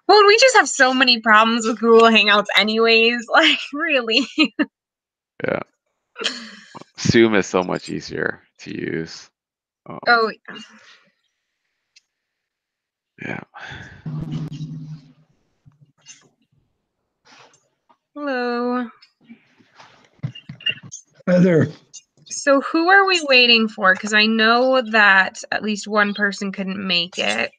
Well, we just have so many problems with Google Hangouts anyways. Like, really. Yeah. Zoom is so much easier to use. Oh, Yeah. hello. Hi there. So who are we waiting for? Because I know that at least one person couldn't make it.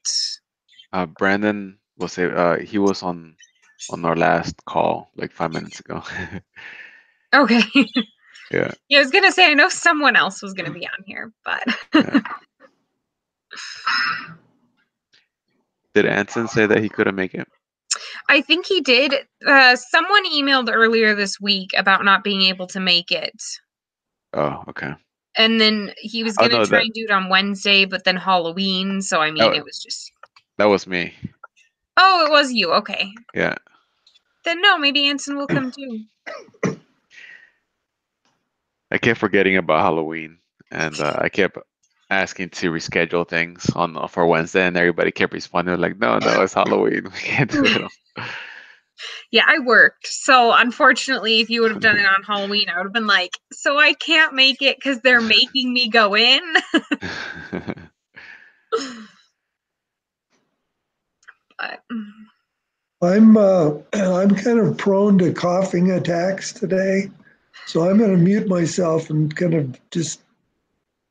Brandon will say he was on our last call like 5 minutes ago. Okay. Yeah. Yeah, I was gonna say I know someone else was gonna be on here, but Yeah. Did Anson say that he couldn't make it? I think he did. Someone emailed earlier this week about not being able to make it. Oh, okay. And then he was Oh gonna no, try and do it on Wednesday, but then Halloween, so I mean that it was just that was me. Oh, it was you, okay. Yeah. Then no, maybe Anson will come too. I kept forgetting about Halloween, and I kept asking to reschedule things on for Wednesday, and everybody kept responding like, "No, no, it's Halloween. We can't do it." Yeah, I worked. So unfortunately, if you would have done it on Halloween, I would have been like, so I can't make it because they're making me go in. But I'm kind of prone to coughing attacks today, so I'm going to mute myself and kind of just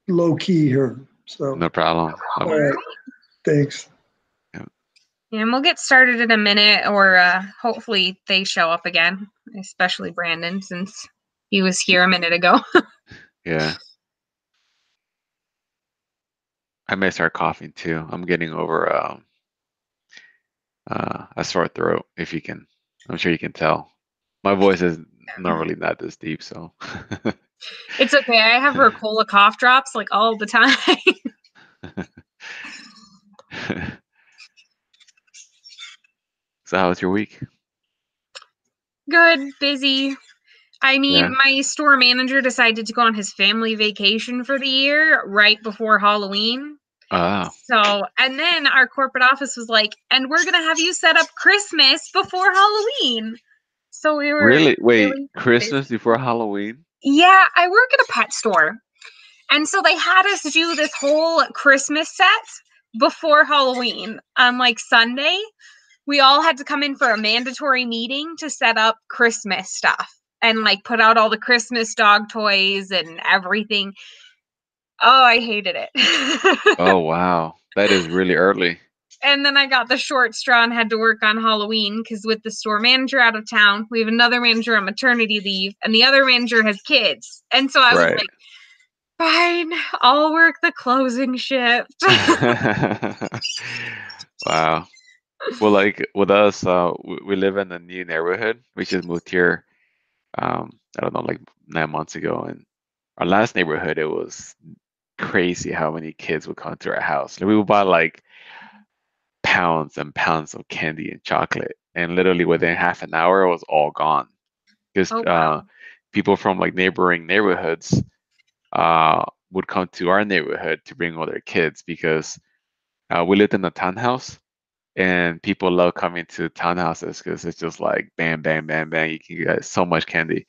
low key here. So, No problem. all right, thanks. and we'll get started in a minute, or hopefully they show up again, especially Brandon, since he was here a minute ago. Yeah. I may start coughing too. I'm getting over a sore throat. If you can, I'm sure you can tell. My voice is normally not this deep, so. It's okay. I have Ricola cough drops like all the time. So how was your week? Good, busy. I mean, Yeah. my store manager decided to go on his family vacation for the year right before Halloween. Ah, So, and then our corporate office was like, and we're going to have you set up Christmas before Halloween. So we were really? Wait, really Christmas busy. before Halloween? Yeah, I work at a pet store. And so they had us do this whole Christmas set before Halloween on like Sunday. We all had to come in for a mandatory meeting to set up Christmas stuff and like put out all the Christmas dog toys and everything. Oh, I hated it. Oh, wow. That is really early. And then I got the short straw and had to work on Halloween because with the store manager out of town, we have another manager on maternity leave, and the other manager has kids. And so I was Right. like, fine, I'll work the closing shift. Wow. Well, like with us, we live in a new neighborhood. We just moved here, I don't know, like 9 months ago. And our last neighborhood, it was crazy how many kids would come to our house. Like, we would buy like pounds and pounds of candy and chocolate, and literally within half an hour, it was all gone. Because Oh, wow. people from like neighboring neighborhoods would come to our neighborhood to bring all their kids because we lived in a townhouse. And people love coming to townhouses because it's just like bam, bam, bam, bam. You can get so much candy.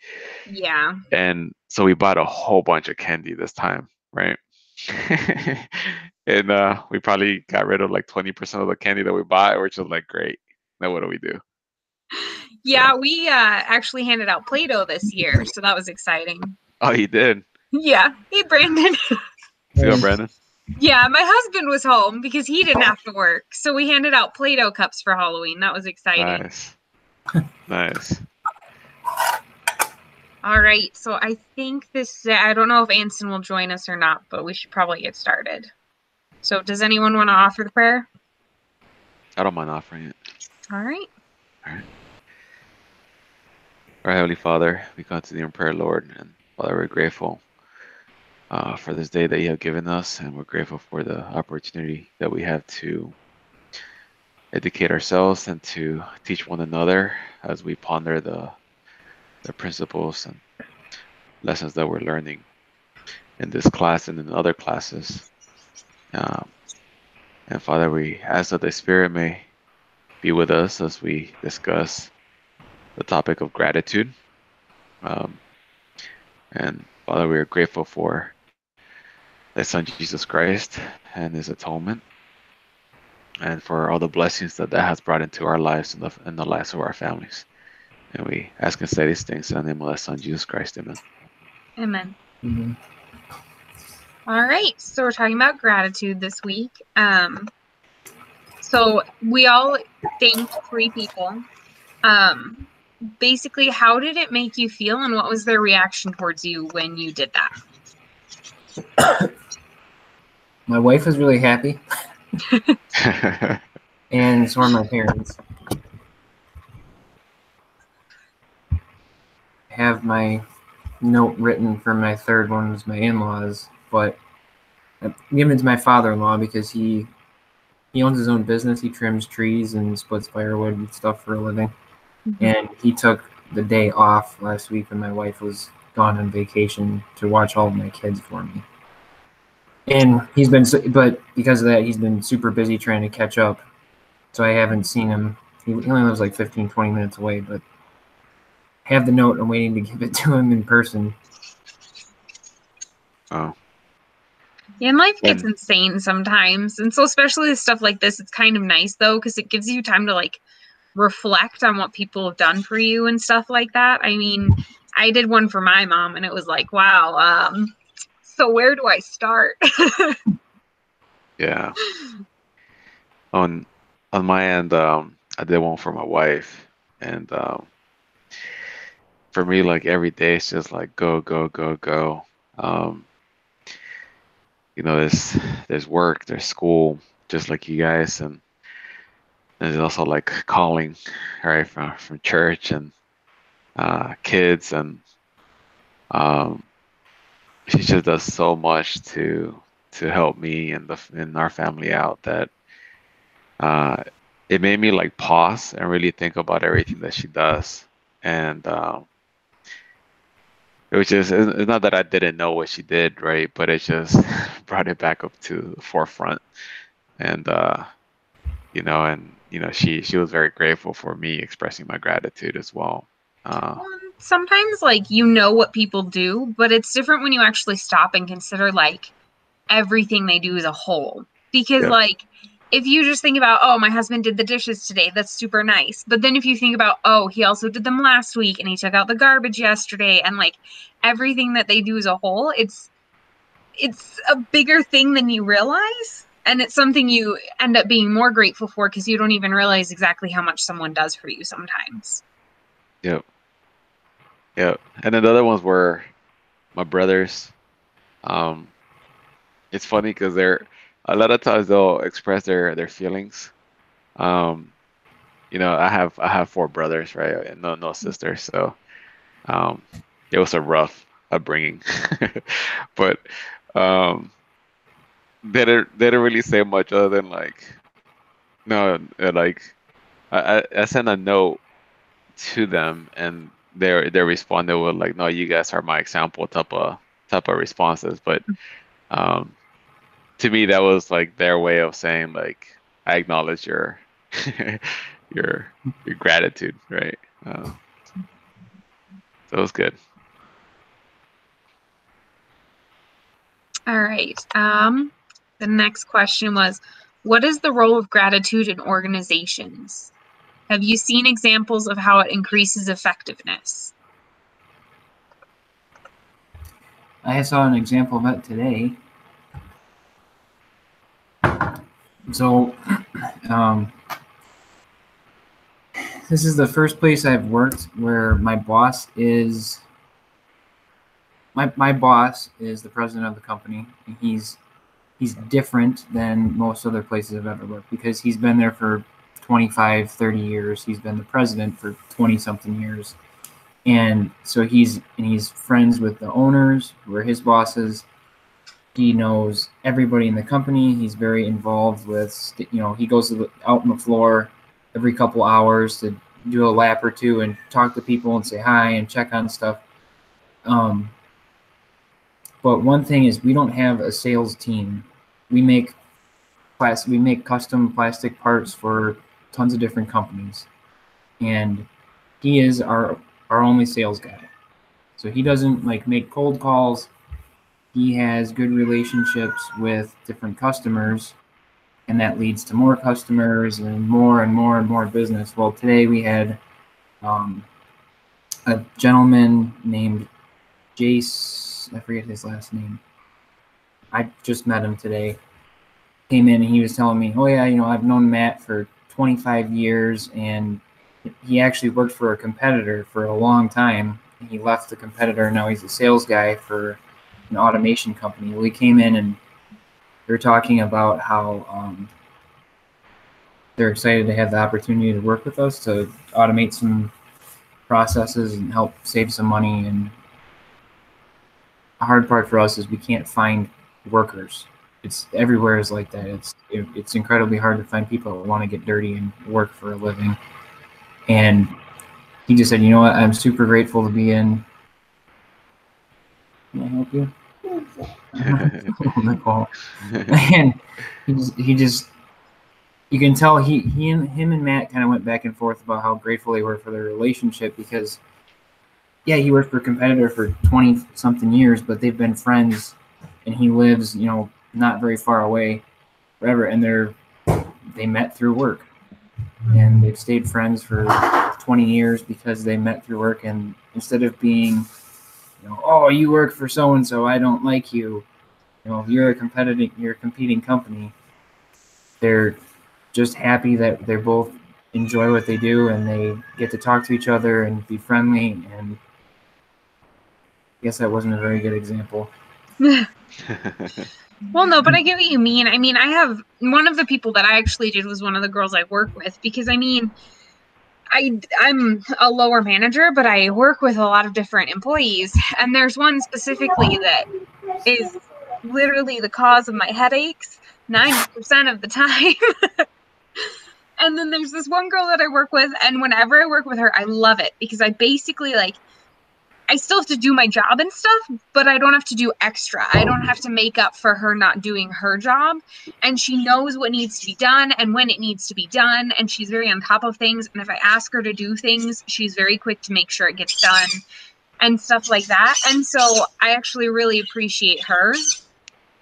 Yeah. And so we bought a whole bunch of candy this time, right? And we probably got rid of like 20% of the candy that we bought, which was like, great. Now what do we do? Yeah, So, we actually handed out Play-Doh this year, so that was exciting. oh, you did. Yeah. Hey, Brandon. See you, Brandon. Yeah, my husband was home because he didn't have to work. So we handed out Play-Doh cups for Halloween. That was exciting. Nice. Nice. All right. So I think I don't know if Anson will join us or not, but we should probably get started. So does anyone want to offer the prayer? I don't mind offering it. All right. All right. Our Heavenly Father, we come to thee in prayer, Lord, and Father, we're grateful for this day that you have given us, and we're grateful for the opportunity that we have to educate ourselves and to teach one another as we ponder the principles and lessons that we're learning in this class and in other classes. And Father, we ask that the Spirit may be with us as we discuss the topic of gratitude. And Father, we are grateful for Thy Son Jesus Christ and His atonement, and for all the blessings that has brought into our lives and the lives of our families. And we ask and say these things in the name of Thy Son Jesus Christ. Amen. Amen. Mhm. All right, so we're talking about gratitude this week. So we all thanked 3 people. Basically, how did it make you feel, and what was their reaction towards you when you did that? My wife was really happy, and so are my parents. I have my note written for my third one was my in-laws, but I'm giving it to my father-in-law because he owns his own business. He trims trees and splits firewood and stuff for a living. And he took the day off last week when my wife was gone on vacation to watch all of my kids for me. And but because of that, he's been super busy trying to catch up. So I haven't seen him. He only lives like 15, 20 minutes away, but I have the note. I'm waiting to give it to him in person. Oh. Yeah, and life gets insane sometimes. And so especially with stuff like this, it's kind of nice though, because it gives you time to like reflect on what people have done for you and stuff like that. I mean, I did one for my mom and it was like, wow, so where do I start? Yeah. On my end, I did one for my wife, and for me, like every day, it's just like go, go, go, go. You know, there's work, there's school, just like you guys, and there's also like calling, right, from church and kids, and she just does so much to help me and our family out that it made me like pause and really think about everything that she does. And it was just, it's not that I didn't know what she did, right? But it just brought it back up to the forefront. And she was very grateful for me expressing my gratitude as well. Sometimes like you know what people do, but it's different when you actually stop and consider like everything they do as a whole. Because Yeah. like if you just think about, oh, my husband did the dishes today, that's super nice. But then if you think about, oh, he also did them last week and he took out the garbage yesterday, and like everything that they do as a whole, it's a bigger thing than you realize. And it's something you end up being more grateful for because you don't even realize exactly how much someone does for you sometimes. Yep. Yep. And then the other ones were my brothers. It's funny because a lot of times they'll express their feelings. I have 4 brothers, right, and no sisters, so it was a rough upbringing. But they didn't really say much other than like, no, like I sent a note to them, and they responded with like, no, you guys are my example type of responses. But to me, that was like their way of saying like, I acknowledge your your gratitude, right? So it was good. All right. The next question was, what is the role of gratitude in organizations? Have you seen examples of how it increases effectiveness? I saw an example of that today. So, this is the first place I've worked where my boss is my boss is the president of the company, and he's different than most other places I've ever worked because he's been there for 25, 30 years. He's been the president for 20 something years. And so he's friends with the owners who are his bosses. He knows everybody in the company. He's very involved with, he goes out on the floor every couple hours to do a lap or two and talk to people and say hi and check on stuff. But one thing is we don't have a sales team. We make custom plastic parts for tons of different companies, and he is our only sales guy. So he doesn't like make cold calls. He has good relationships with different customers, and that leads to more customers and more and more and more business. Well, today we had a gentleman named Jace, I forget his last name. I just met him today. Came in and he was telling me, oh yeah, I've known Matt for 25 years, and he actually worked for a competitor for a long time. He left the competitor, now he's a sales guy for an automation company. We came in and they were talking about how they're excited to have the opportunity to work with us to automate some processes and help save some money. And the hard part for us is we can't find workers. It's everywhere is like that. It's incredibly hard to find people that want to get dirty and work for a living. And he just said, you know what, I'm super grateful to be in. Can I help you? On the call. And he just, you can tell him and Matt kind of went back and forth about how grateful they were for their relationship, because yeah, he worked for a competitor for 20 something years, but they've been friends, and he lives, not very far away forever. And they met through work, and they've stayed friends for 20 years because they met through work. And instead of being, oh, you work for so-and-so, I don't like you, you're a competing company, they're just happy that they both enjoy what they do and they get to talk to each other and be friendly. And I guess that wasn't a very good example. Well, no, but I get what you mean. I mean, I have one of the people that I actually did was one of the girls I work with, because I'm a lower manager, but I work with a lot of different employees. And there's one specifically that is literally the cause of my headaches 90% of the time. And then there's this one girl that I work with, and whenever I work with her, I love it, because I basically I still have to do my job and stuff, but I don't have to do extra. I don't have to make up for her not doing her job. And she knows what needs to be done and when it needs to be done. And she's very on top of things. And if I ask her to do things, she's very quick to make sure it gets done and stuff like that. And so I actually really appreciate her.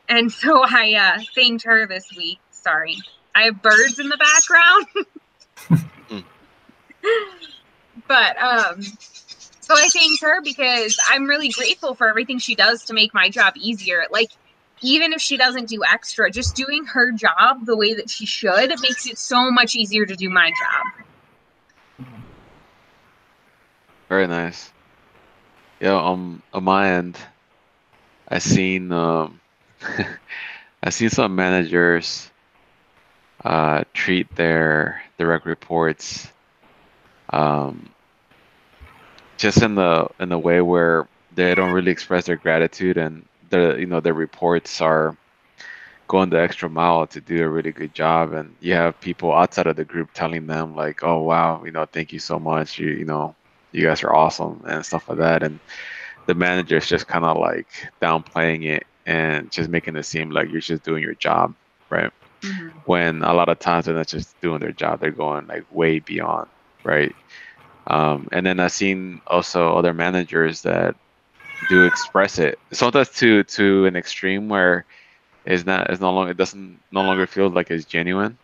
And so I thanked her this week. Sorry. I have birds in the background. But, so I thanked her because I'm really grateful for everything she does to make my job easier. Even if she doesn't do extra, just doing her job the way that she should makes it so much easier to do my job. Very nice. Yeah, on my end, I seen I seen some managers treat their direct reports just in the way where they don't really express their gratitude, and their reports are going the extra mile to do a really good job. And you have people outside of the group telling them like, oh wow, thank you so much, you guys are awesome and stuff like that. And the manager's just kind of like downplaying it and just making it seem like you're just doing your job, right? Mm-hmm. When a lot of times they're not just doing their job, they're going like way beyond, right? And then I've seen also other managers that do express it sometimes to an extreme where it doesn't no longer feel like it's genuine,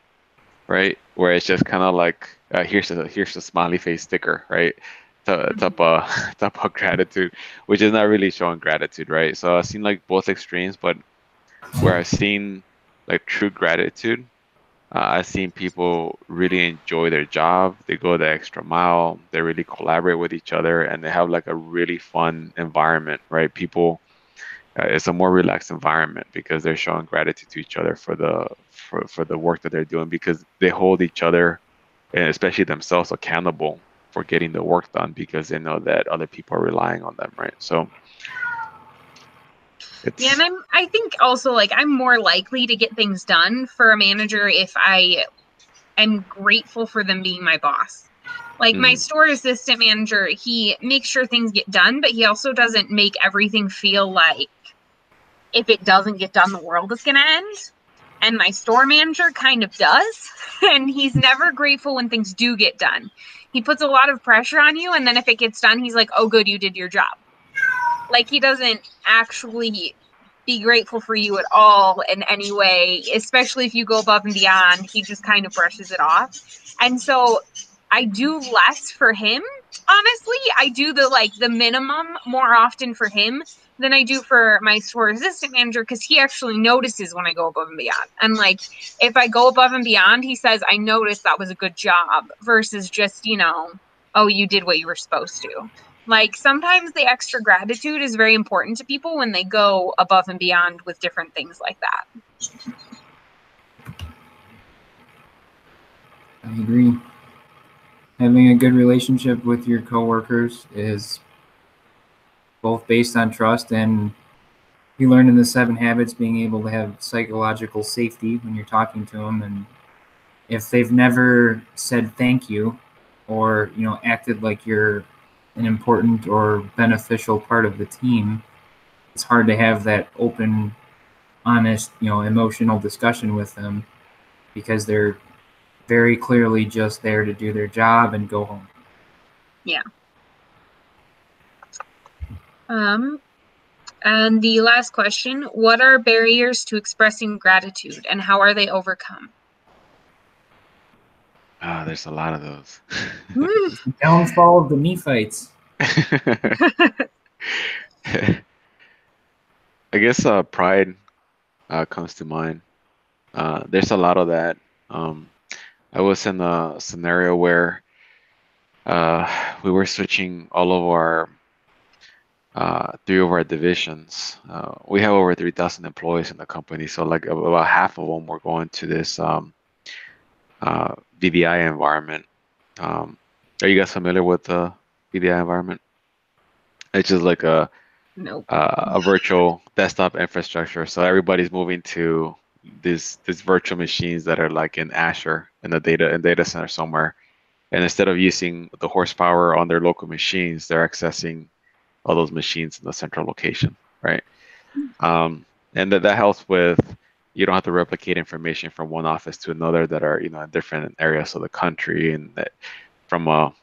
right? Where it's just kind of like here's the smiley face sticker, right? Type of gratitude, which is not really showing gratitude, right? So I've seen like both extremes, but where I've seen like true gratitude, I've seen people really enjoy their job. They go the extra mile. They really collaborate with each other, and they have like a really fun environment, right? People, it's a more relaxed environment because they're showing gratitude to each other for the work that they're doing, because they hold each other, and especially themselves, accountable for getting the work done, because they know that other people are relying on them, right? So. Yeah, and I think also I'm more likely to get things done for a manager if I am grateful for them being my boss. My store assistant manager, he makes sure things get done, but he also doesn't make everything feel like if it doesn't get done, the world is going to end. and my store manager kind of does. And he's never grateful when things do get done. He puts a lot of pressure on you, and then if it gets done, he's like, oh, good, you did your job. Like, he doesn't actually be grateful for you at all in any way, especially if you go above and beyond. He just kind of brushes it off. And so I do less for him, honestly. I do the minimum more often for him than I do for my store assistant manager, because he actually notices when I go above and beyond. And like, if I go above and beyond, he says, I noticed that was a good job, versus just, oh, you did what you were supposed to. Like, sometimes the extra gratitude is very important to people when they go above and beyond with different things like that. I agree. Having a good relationship with your coworkers is both based on trust, and you learn in the 7 Habits being able to have psychological safety when you're talking to them. And if they've never said thank you, or acted like you're an important or beneficial part of the team, it's hard to have that open, honest, emotional discussion with them, because they're very clearly just there to do their job and go home. Yeah. And the last question, what are barriers to expressing gratitude, and how are they overcome? There's a lot of those. It's the downfall of the Nephites. I guess pride comes to mind. There's a lot of that. I was in a scenario where we were switching all of our 3 of our divisions. We have over 3,000 employees in the company, so like about half of them were going to this VDI environment. Are you guys familiar with the VDI environment? It's just like a virtual desktop infrastructure. So everybody's moving to these virtual machines that are like in Azure in the data center somewhere. And instead of using the horsepower on their local machines, they're accessing all those machines in the central location, right? And that helps with, you don't have to replicate information from one office to another that are in different areas of the country, and that from a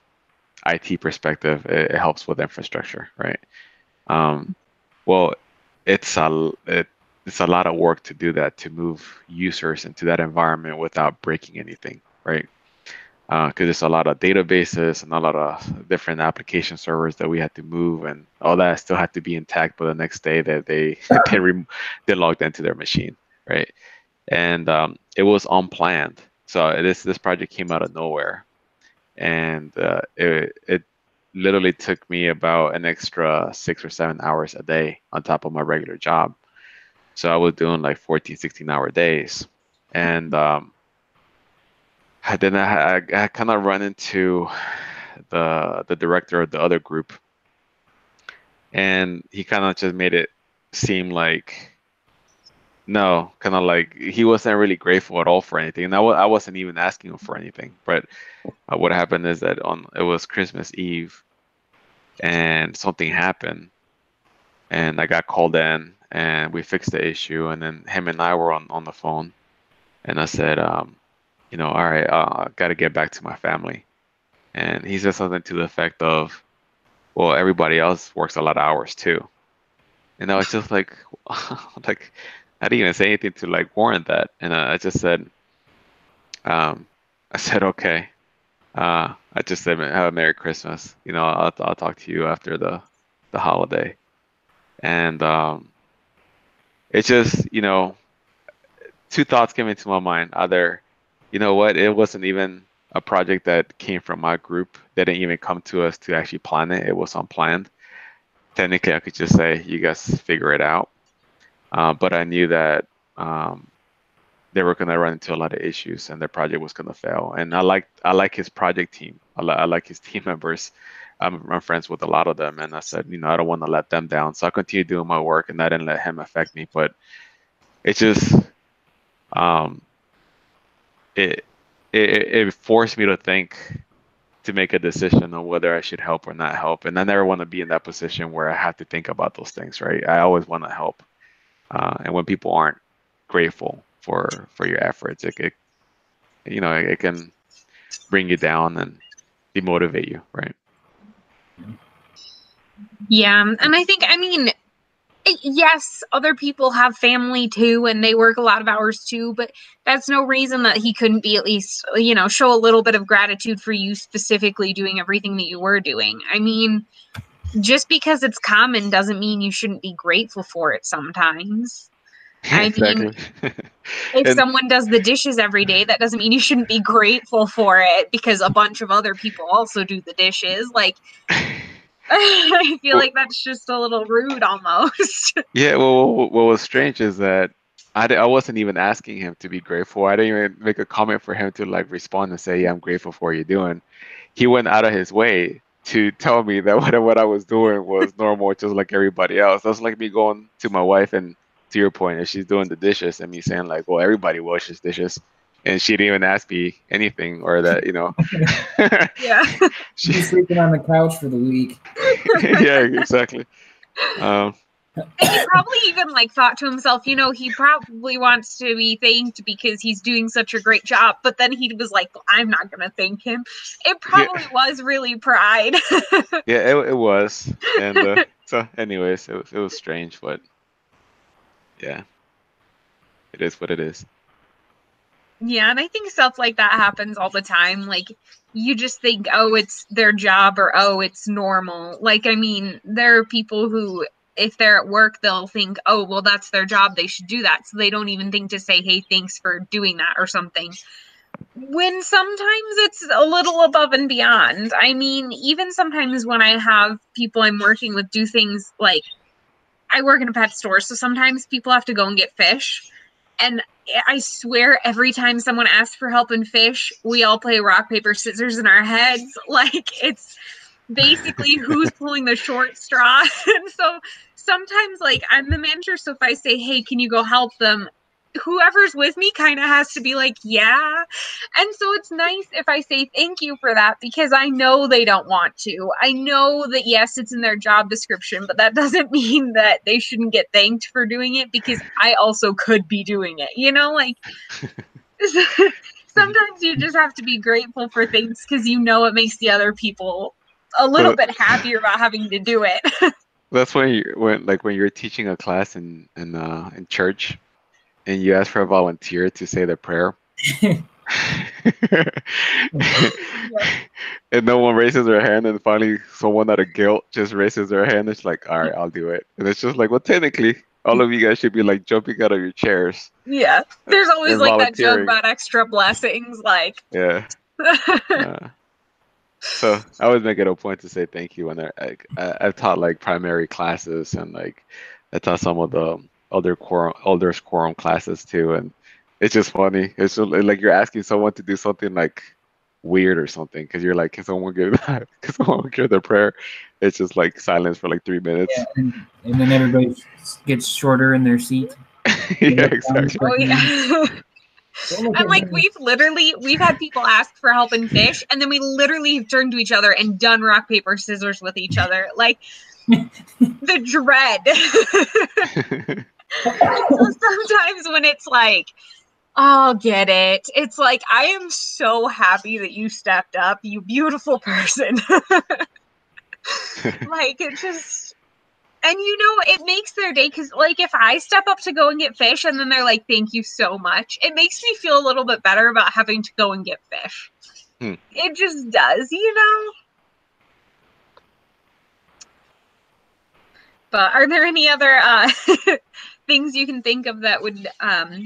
IT perspective, it helps with infrastructure, right? Well, it's a lot of work to do that, to move users into that environment without breaking anything, right? Because there's a lot of databases and a lot of different application servers that we had to move, and all that still had to be intact by the next day that they logged into their machine, right? And it was unplanned. So this project came out of nowhere, and it literally took me about an extra 6 or 7 hours a day on top of my regular job. So I was doing like 14, 16-hour days, and then I kind of run into the director of the other group, and he kind of just made it seem like, no, kind of like he wasn't really grateful at all for anything. And I wasn't even asking him for anything. But what happened is that it was Christmas Eve, and something happened, and I got called in, and we fixed the issue, and then him and I were on the phone, and I said, all right, I got to get back to my family. And he said something to the effect of, well, everybody else works a lot of hours too. And I was just like, like, I didn't even say anything to like warrant that. And I just said, okay. I just said, have a Merry Christmas. I'll talk to you after the holiday. And it's just, 2 thoughts came into my mind. Either, it wasn't even a project that came from my group. They didn't even come to us to actually plan it. It was unplanned. Technically, I could just say, you guys figure it out. But I knew that they were going to run into a lot of issues, and their project was going to fail. And I like his project team. I like his team members. I'm friends with a lot of them, and I said, I don't want to let them down. So I continued doing my work, and I didn't let him affect me. But it just it forced me to think, to make a decision on whether I should help or not help. And I never want to be in that position where I have to think about those things, right? I always want to help. And when people aren't grateful for your efforts. It it can bring you down and demotivate you, right? Yeah, and I mean, yes, other people have family too, and they work a lot of hours too, but that's no reason that he couldn't be at least, show a little bit of gratitude for you specifically doing everything that you were doing. I mean, just because it's common doesn't mean you shouldn't be grateful for it sometimes. I mean, Exactly. if And someone does the dishes every day, that doesn't mean you shouldn't be grateful for it because a bunch of other people also do the dishes. Like, I feel well, like that's just a little rude almost. yeah, well, what was strange is that I wasn't even asking him to be grateful. I didn't even make a comment for him to like respond and say, "Yeah, I'm grateful for what you're doing." He went out of his way to tell me that what I was doing was normal, just like everybody else. That's like me going to my wife and, to your point, if she's doing the dishes and me saying like, "Well, everybody washes dishes," and she didn't even ask me anything, or that Yeah. She's sleeping on the couch for the week. Yeah, exactly. Um, And he probably even like thought to himself, he probably wants to be thanked because he's doing such a great job. But then he was like, well, I'm not going to thank him. It yeah, probably was really pride. yeah, it was, and so, anyways, it was strange, but yeah, it is what it is. Yeah, and I think stuff like that happens all the time. Like, you just think, oh, it's their job, or oh, it's normal. Like, I mean, there are people who, if they're at work, they'll think, oh, well, that's their job, they should do that. So they don't even think to say, hey, thanks for doing that or something. When sometimes it's a little above and beyond. I mean, even sometimes when I have people I'm working with do things like, I work in a pet store, so sometimes people have to go and get fish. And I swear every time someone asks for help in fish, we all play rock, paper, scissors in our heads. Like, it's basically who's pulling the short straw. And so sometimes, like, I'm the manager, so if I say, hey, can you go help them? Whoever's with me kind of has to be like, yeah. And so it's nice if I say thank you for that, because I know they don't want to. I know that, yes, it's in their job description, but that doesn't mean that they shouldn't get thanked for doing it, because I also could be doing it. Like, sometimes you just have to be grateful for things because it makes the other people a little But bit happier about having to do it. that's when you're teaching a class in church, and you ask for a volunteer to say the prayer. And no one raises their hand, and finally someone out of guilt just raises their hand. It's like, all right, I'll do it. And it's just like, well, technically all of you guys should be like jumping out of your chairs Yeah. There's always and like that joke volunteering. about extra blessings, like. Yeah. So I always make it a point to say thank you when I've taught like primary classes, and like I taught some of the elders quorum classes too, and it's just funny. It's just, like you're asking someone to do something like weird or something, because you're like, can someone give their prayer? It's just like silence for like 3 minutes. Yeah, and then everybody gets shorter in their seat. Yeah, exactly. Oh yeah. And like we've had people ask for help in fish, and then we literally turned to each other and done rock, paper, scissors with each other. Like, the dread. So sometimes when it's like, I'll get it. It's like, I am so happy that you stepped up, you beautiful person. Like, it just, and it makes their day, because like if I step up to go and get fish and then they're like, thank you so much, it makes me feel a little bit better about having to go and get fish. It just does, But are there any other things you can think of that would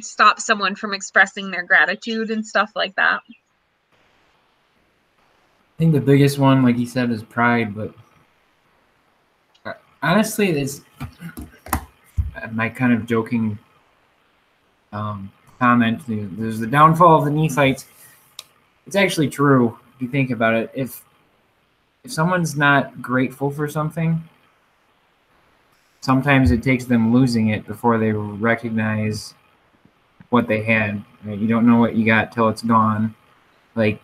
stop someone from expressing their gratitude and stuff like that? I think the biggest one, like he said, is pride. But honestly, it's my kind of joking comment. There's the downfall of the Nephites. It's actually true if you think about it. If someone's not grateful for something, sometimes it takes them losing it before they recognize what they had. Right? You don't know what you got till it's gone. Like,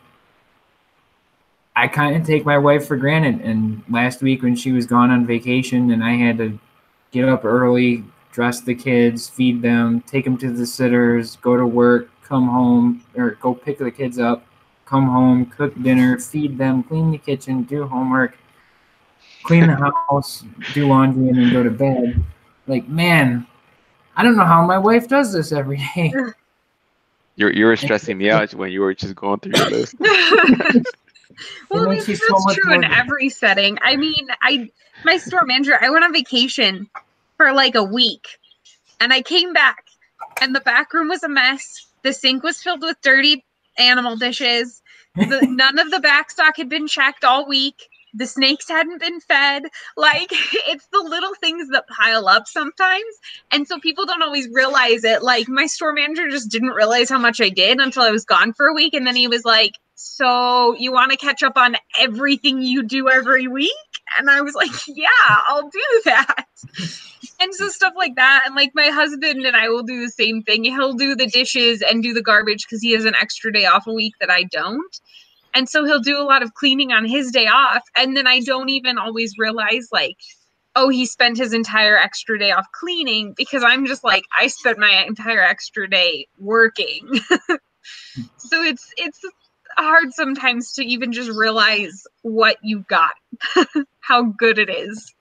I kind of take my wife for granted. And last week when she was gone on vacation and I had to get up early, dress the kids, feed them, take them to the sitters, go to work, come home, or go pick the kids up, come home, cook dinner, feed them, clean the kitchen, do homework, clean the house, do laundry, and then go to bed. Like, man, I don't know how my wife does this every day. You were stressing me out when you were just going through your list. Well, I mean, makes you that's so much true in more- every setting. I mean, my store manager, I went on vacation for like a week, and I came back, and the back room was a mess. The sink was filled with dirty animal dishes. None of the back stock had been checked all week. The snakes hadn't been fed. Like, it's the little things that pile up sometimes. And so people don't always realize it. Like, my store manager just didn't realize how much I did until I was gone for a week. And then he was like, so you want to catch up on everything you do every week? And I was like, yeah, I'll do that. And so stuff like that. And like my husband and I will do the same thing. He'll do the dishes and do the garbage because he has an extra day off a week that I don't. And so he'll do a lot of cleaning on his day off. And then I don't even always realize, like, oh, he spent his entire extra day off cleaning, because I'm just like, I spent my entire extra day working. So it's hard sometimes to even just realize what you got, how good it is.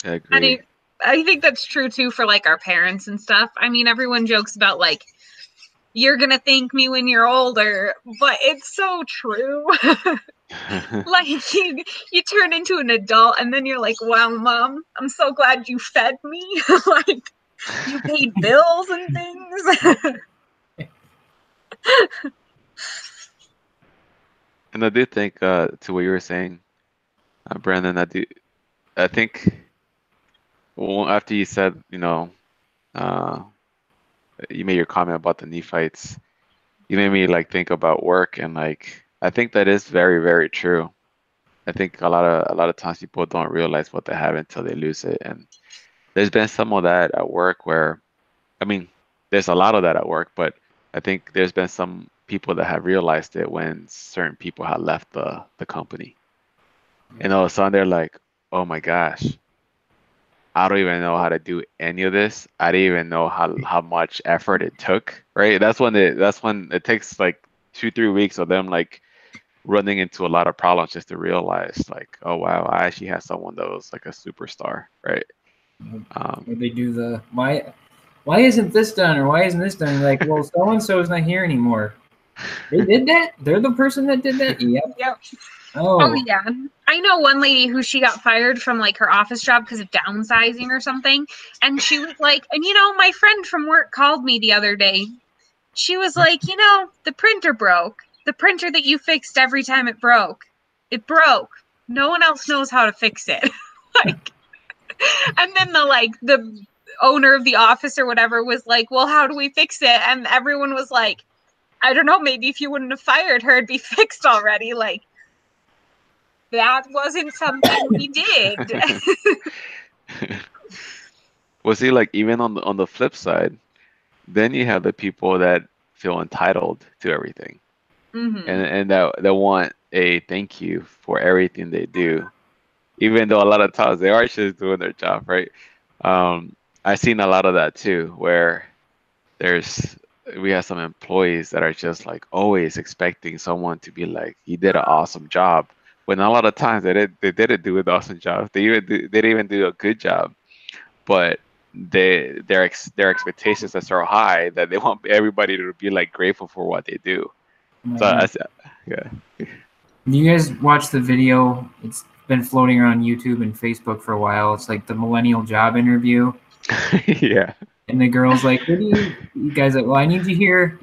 I agree. And I think that's true too for like our parents and stuff. I mean, everyone jokes about like, you're gonna thank me when you're older, but it's so true. Like you turn into an adult and then you're like, wow, Mom, I'm so glad you fed me. Like you paid bills and things. And I do think, to what you were saying, Brandon, I think, well, after you said, you made your comment about the Nephites, you made me like think about work, and like I think that is very, very true. I think a lot of times people don't realize what they have until they lose it, and there's been some of that at work where, I mean, there's a lot of that at work, but I think there's been some people that have realized it when certain people have left the company, and all of a sudden they're like, oh my gosh, I don't even know how to do any of this. I didn't even know how much effort it took, right? That's when it takes like 2-3 weeks of them like running into a lot of problems just to realize like, oh wow, I actually had someone that was like a superstar, right? Or they do the why isn't this done, or why isn't this done? You're like, well, so and so is not here anymore. They did that? They're the person that did that? Yep. Yep. Oh Yeah. I know one lady who she got fired from like her office job because of downsizing or something. And she was like, and my friend from work called me the other day. She was like, the printer broke. The printer that you fixed every time it broke. It broke. No one else knows how to fix it. Like, and then the owner of the office or whatever was like, well, how do we fix it? And everyone was like, I don't know, maybe if you wouldn't have fired her, it'd be fixed already. Like, that wasn't something we did. Well, see, like even on the flip side, then you have the people that feel entitled to everything, and that want a thank you for everything they do, even though a lot of times they are just doing their job, right? I've seen a lot of that too, where we have some employees that are just like always expecting someone to be like, you did an awesome job, when a lot of times they didn't do an awesome job. They didn't even do a good job, but their expectations are so high that they want everybody to be like grateful for what they do. Yeah. Do you guys watch the video? It's been floating around YouTube and Facebook for a while. It's like the millennial job interview. Yeah. And the girl's like, what do you guys like? Well, I need you here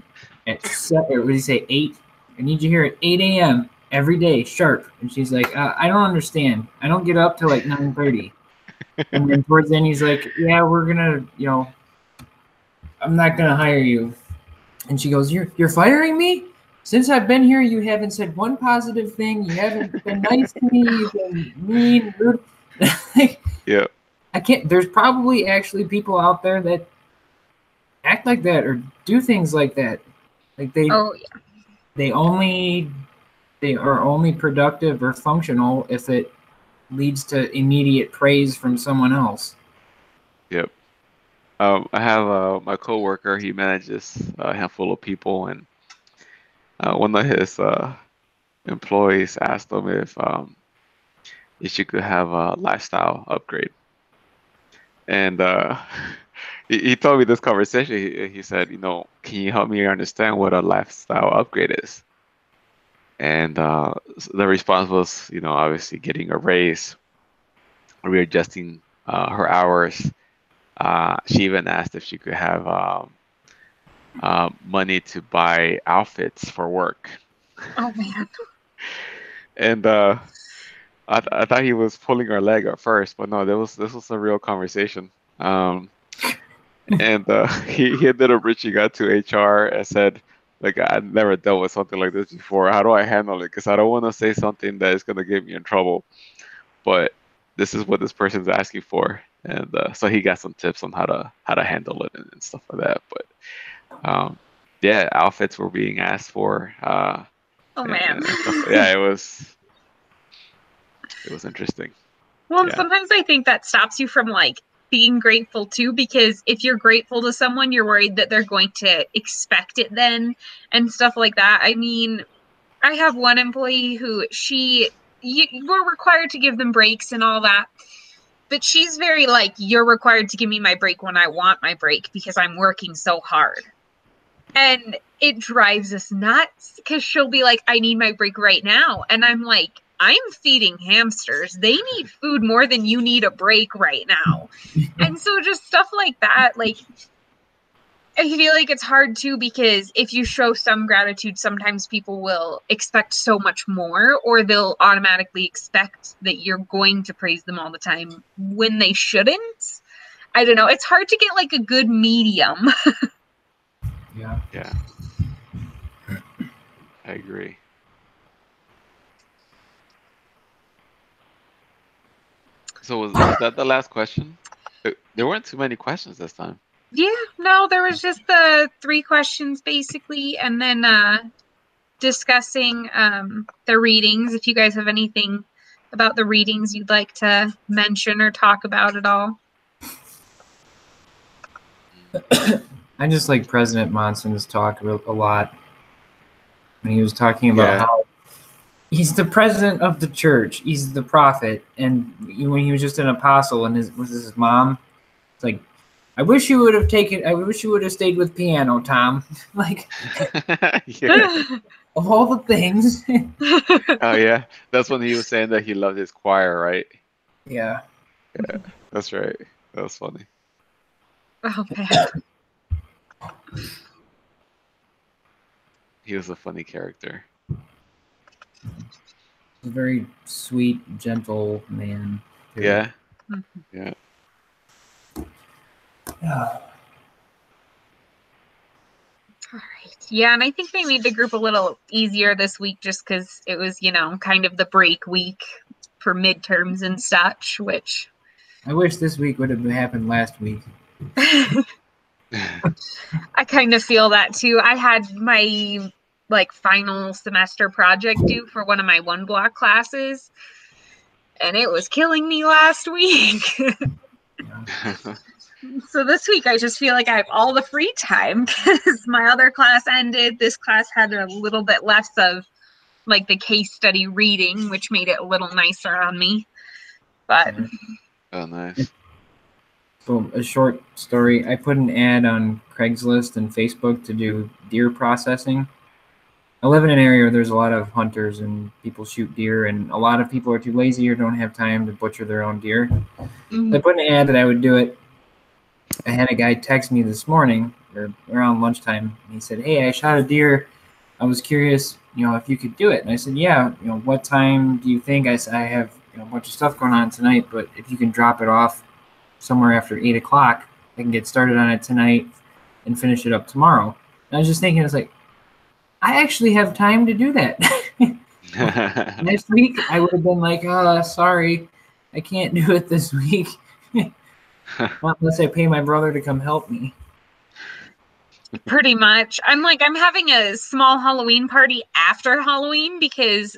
at 8. I need you here at 8 a.m. every day, sharp. And she's like, I don't understand. I don't get up till like 9:30. And then towards the end, he's like, yeah, we're gonna, I'm not gonna hire you. And she goes, you're firing me? Since I've been here, you haven't said one positive thing. You haven't been nice to me. You've been mean, rude. Yeah. I can't. There's probably actually people out there that act like that or do things like that. Like they are only productive or functional if it leads to immediate praise from someone else. Yep. I have my coworker. He manages a handful of people, and one of his employees asked him if she could have a lifestyle upgrade. And he told me this conversation. He said, can you help me understand what a lifestyle upgrade is? And the response was, obviously getting a raise, readjusting her hours. She even asked if she could have money to buy outfits for work. Oh man. And I thought he was pulling her leg at first, but no, this was a real conversation. And he ended up reaching out to HR and said, like, I've never dealt with something like this before. How do I handle it? Because I don't want to say something that is going to get me in trouble. But this is what this person's asking for. And so he got some tips on how to handle it and stuff like that. But yeah, outfits were being asked for. Oh man. Yeah, it was interesting. Well, Yeah. Sometimes I think that stops you from like being grateful too, because if you're grateful to someone, you're worried that they're going to expect it then and stuff like that. I mean, I have one employee who we're required to give them breaks and all that, but she's very like, you're required to give me my break when I want my break because I'm working so hard. And it drives us nuts because she'll be like, I need my break right now. And I'm like, I'm feeding hamsters. They need food more than you need a break right now. And so just stuff like that, like, I feel like it's hard too, because if you show some gratitude, sometimes people will expect so much more, or they'll automatically expect that you're going to praise them all the time when they shouldn't. I don't know. It's hard to get like a good medium. Yeah. Yeah. I agree. So was that the last question? There weren't too many questions this time. Yeah, no, there was just the 3 questions basically, and then discussing the readings. If you guys have anything about the readings you'd like to mention or talk about at all. I just like President Monson's talk a lot. When he was talking about how he's the president of the church, he's the prophet, and when he was just an apostle and his mom, it's like, I wish you would have stayed with piano, Tom. Like, of all the things. Oh yeah, that's when he was saying that he loved his choir, right? Yeah. Yeah, that's right. That was funny. Oh man. He was a funny character. A very sweet, gentle man. Too. Yeah. Mm-hmm. Yeah. Yeah. All right. Yeah, and I think they made the group a little easier this week just because it was, kind of the break week for midterms and such, which I wish this week would have happened last week. I kind of feel that too. I had my final semester project due for one of my 1-block classes, and it was killing me last week. So this week I just feel like I have all the free time because my other class ended. This class had a little bit less of the case study reading, which made it a little nicer on me. But oh, nice. So a short story. I put an ad on Craigslist and Facebook to do deer processing. I live in an area where there's a lot of hunters and people shoot deer, and a lot of people are too lazy or don't have time to butcher their own deer. Mm-hmm. I put an ad that I would do it. I had a guy text me this morning or around lunchtime, and he said, "Hey, I shot a deer. I was curious, if you could do it." And I said, "Yeah, what time do you think?" I said, "I have a bunch of stuff going on tonight, but if you can drop it off somewhere after 8 o'clock, I can get started on it tonight and finish it up tomorrow." And I was just thinking, it's like, I actually have time to do that. Next week, I would have been like, sorry, I can't do it this week. Unless I pay my brother to come help me. Pretty much. I'm having a small Halloween party after Halloween because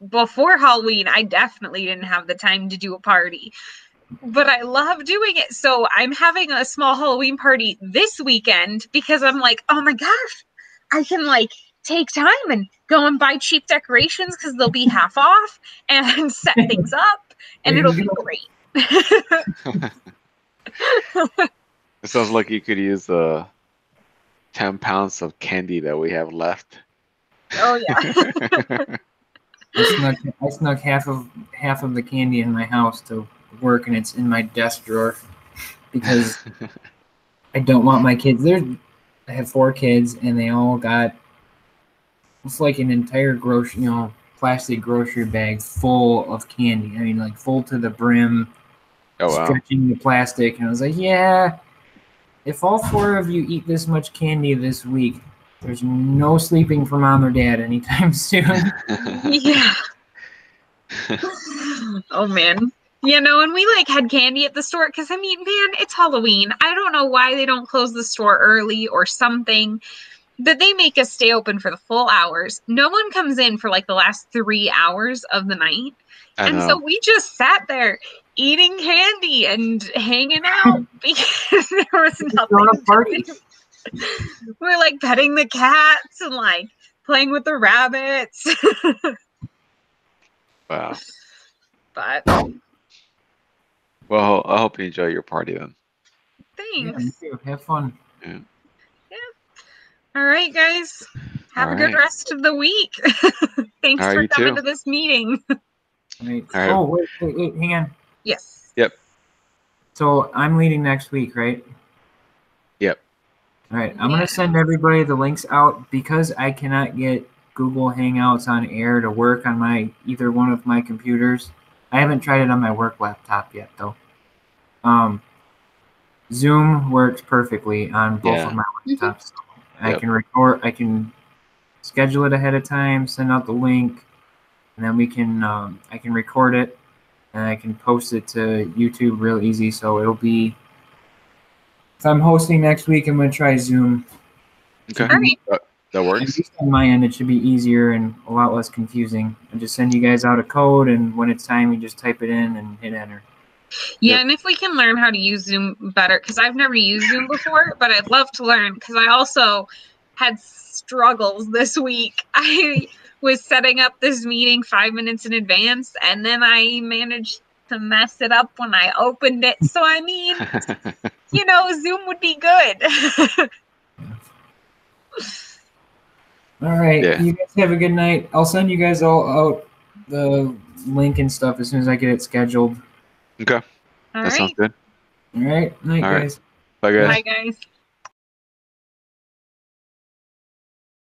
before Halloween, I definitely didn't have the time to do a party. But I love doing it. So I'm having a small Halloween party this weekend because I'm like, oh my gosh, I can like take time and go and buy cheap decorations because they'll be half off and set things up and There it'll you be go. great. It sounds like you could use 10 pounds of candy that we have left. Oh yeah. I snuck half of the candy in my house to work, and it's in my desk drawer because I don't want my kids. I have 4 kids, and they all got it's like an entire plastic grocery bag full of candy. I mean, like full to the brim, Oh wow. stretching the plastic. And I was like, yeah, if all 4 of you eat this much candy this week, there's no sleeping for mom or dad anytime soon. Yeah. Oh man. You know, and we like had candy at the store because I mean, man, it's Halloween. I don't know why they don't close the store early or something, but they make us stay open for the full hours. No one comes in for like the last 3 hours of the night. I And know. so we just sat there eating candy and hanging out because there was nothing Throwing a to party. do. We're like petting the cats and like playing with the rabbits. Wow. But Well, I hope you enjoy your party then. Yeah, thanks. me too. Have fun. All right, guys. Have All a good right. rest of the week. Thanks All right, for you coming too. to this meeting. Right. All right. Oh, wait, hang on. Yes. So I'm leading next week, right? Yep. All right. I'm going to send everybody the links out because I cannot get Google Hangouts on air to work on either one of my computers. I haven't tried it on my work laptop yet, though. Zoom works perfectly on both Yeah. of my laptops. I Yep. can record. I can schedule it ahead of time, send out the link, and then we can. I can record it, and I can post it to YouTube real easy. So it'll be. If I'm hosting next week, I'm going to try Zoom. Okay. All right. That At works. least on my end, it should be easier and a lot less confusing. I just send you guys out a code, and when it's time, you just type it in and hit enter. Yeah, Yep. and if we can learn how to use Zoom better, because I've never used Zoom before, but I'd love to learn because I also had struggles this week. I was setting up this meeting 5 minutes in advance, and then I managed to mess it up when I opened it. So, I mean, you know, Zoom would be good. All right. Yeah. You guys have a good night. I'll send you guys all out the link and stuff as soon as I get it scheduled. Okay. All That sounds right. good. All right. Night, All right. guys. Bye, guys. Bye, guys.